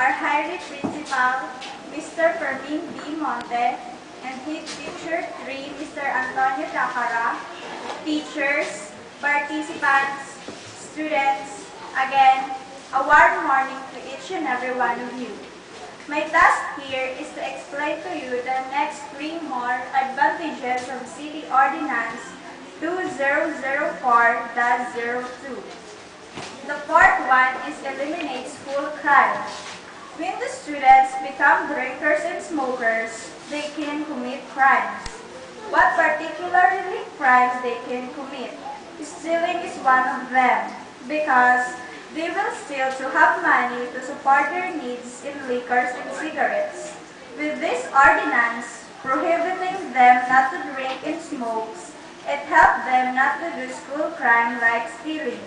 our highly principal, Mr. Fermin B. Monte, and head teacher 3, Mr. Antonio Tacara, teachers, participants, students, again, a warm morning to each and every one of you. My task here is to explain to you the next 3 more advantages of City Ordinance 2004-02. The fourth one is eliminate school crime. When the students become drinkers and smokers, they can commit crimes. What particularly crimes they can commit? Stealing is one of them, because they will steal to have money to support their needs in liquors and cigarettes. With this ordinance, prohibiting them not to drink and smoke, it helps them not to do school crime like stealing.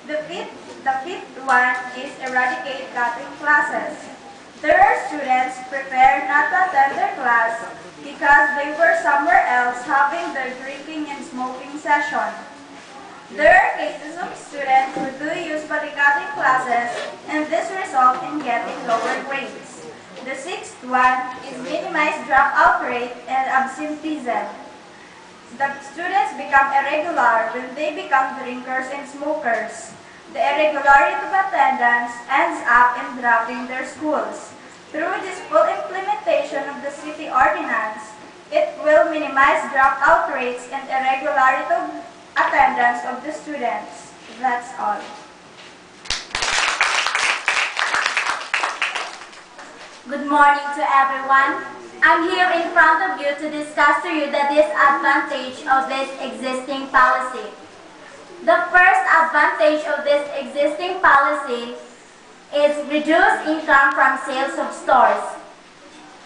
The fifth one is eradicate cutting classes. There are students prefer not to attend their class because they were somewhere else having their drinking and smoking session. There are cases of students who do usually cutting classes, and this results in getting lower grades. The sixth one is minimize dropout rate and absenteeism. The students become irregular when they become drinkers and smokers. The irregularity of attendance ends up in dropping their schools. Through this full implementation of the city ordinance, it will minimize dropout rates and irregularity of attendance of the students. That's all. Good morning to everyone. I'm here in front of you to discuss to you the disadvantage of this existing policy. The first advantage of this existing policy is reduced income from sales of stores.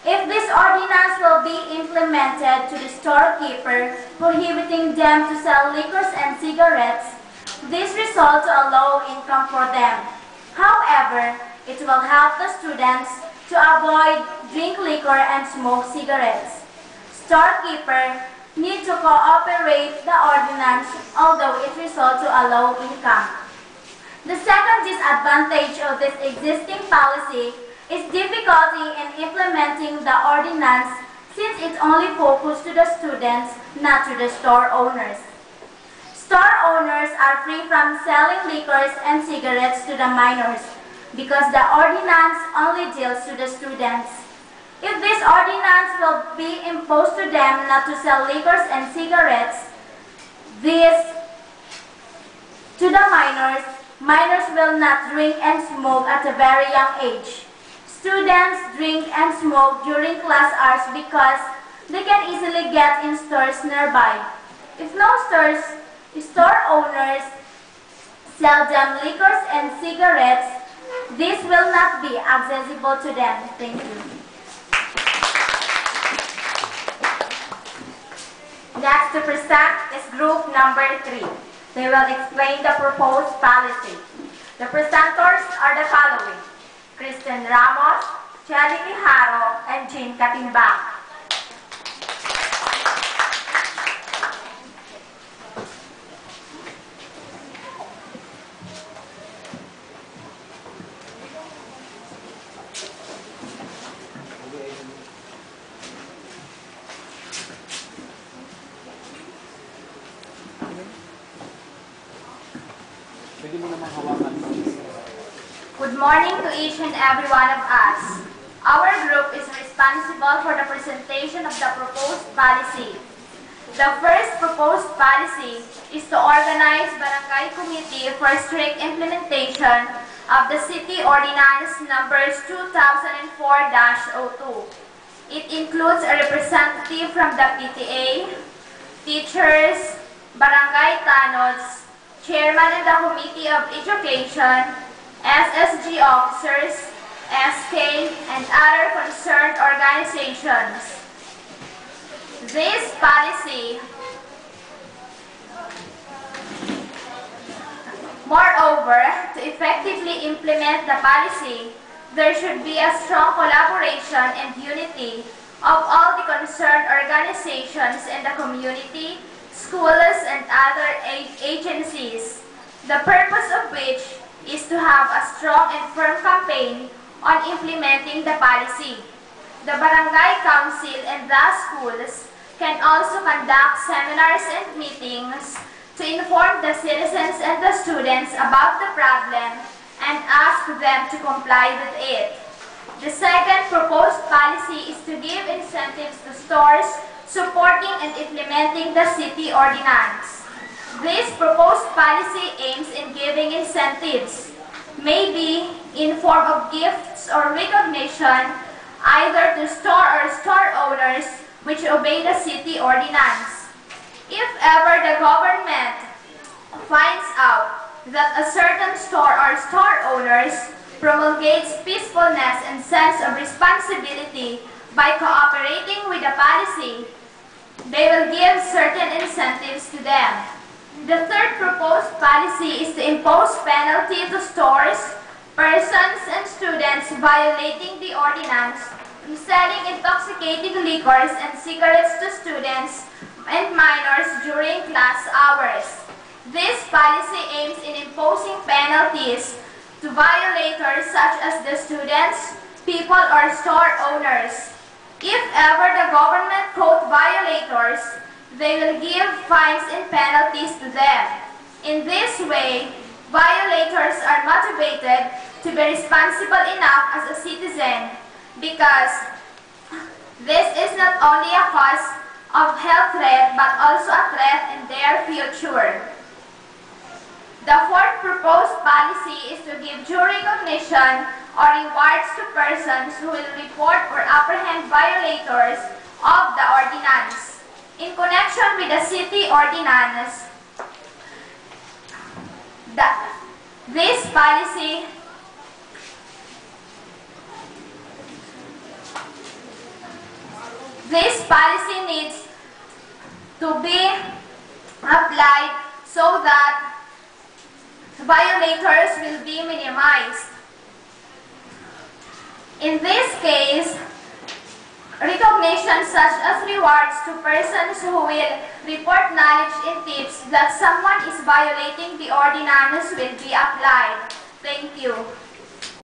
If this ordinance will be implemented to the storekeeper, prohibiting them to sell liquors and cigarettes, this results to a low income for them. However, it will help the students to avoid drink liquor and smoke cigarettes. Storekeeper need to cooperate the ordinance, although it results to a low income. The second disadvantage of this existing policy is difficulty in implementing the ordinance since it only focuses to the students, not to the store owners. Store owners are free from selling liquors and cigarettes to the minors, because the ordinance only deals to the students. If this ordinance will be imposed to them not to sell liquors and cigarettes, to the minors will not drink and smoke at a very young age. Students drink and smoke during class hours because they can easily get in stores nearby. If no store owners sell them liquors and cigarettes, this will not be accessible to them. Thank you. Next to present is group number 3. They will explain the proposed policy. The presenters are the following: Kristen Ramos, Jelly Haro, and Jean Katimbang. Good morning to each and every one of us. Our group is responsible for the presentation of the proposed policy. The first proposed policy is to organize barangay committee for strict implementation of the City Ordinance numbers 2004-02. It includes a representative from the PTA, teachers, barangay tanods, chairman of the Committee of Education, SSG officers, SK, and other concerned organizations. This policy, moreover, to effectively implement the policy, there should be a strong collaboration and unity of all the concerned organizations in the community, schools, and other agencies, the purpose of which is to have a strong and firm campaign on implementing the policy. The barangay council and the schools can also conduct seminars and meetings to inform the citizens and the students about the problem and ask them to comply with it. The second proposed policy is to give incentives to stores supporting and implementing the city ordinance. This proposed policy aims in giving incentives, maybe in form of gifts or recognition, either to store or store owners which obey the city ordinance. If ever the government finds out that a certain store or store owners promulgates peacefulness and sense of responsibility by cooperating with the policy, they will give certain incentives to them. The third proposed policy is to impose penalty to stores, persons, and students violating the ordinance from selling intoxicating liquors and cigarettes to students and minors during class hours. This policy aims in imposing penalties to violators such as the students, people, or store owners. If ever the government caught violators, they will give fines and penalties to them. In this way, violators are motivated to be responsible enough as a citizen because this is not only a cause of health threat but also a threat in their future. The fourth proposed policy is to give due recognition or rewards to persons who will report or apprehend violators of the ordinance. In connection with the city ordinance, this policy needs to be applied so that violators will be minimized. In this case, recognition such as rewards to persons who will report knowledge and tips that someone is violating the ordinance will be applied. Thank you.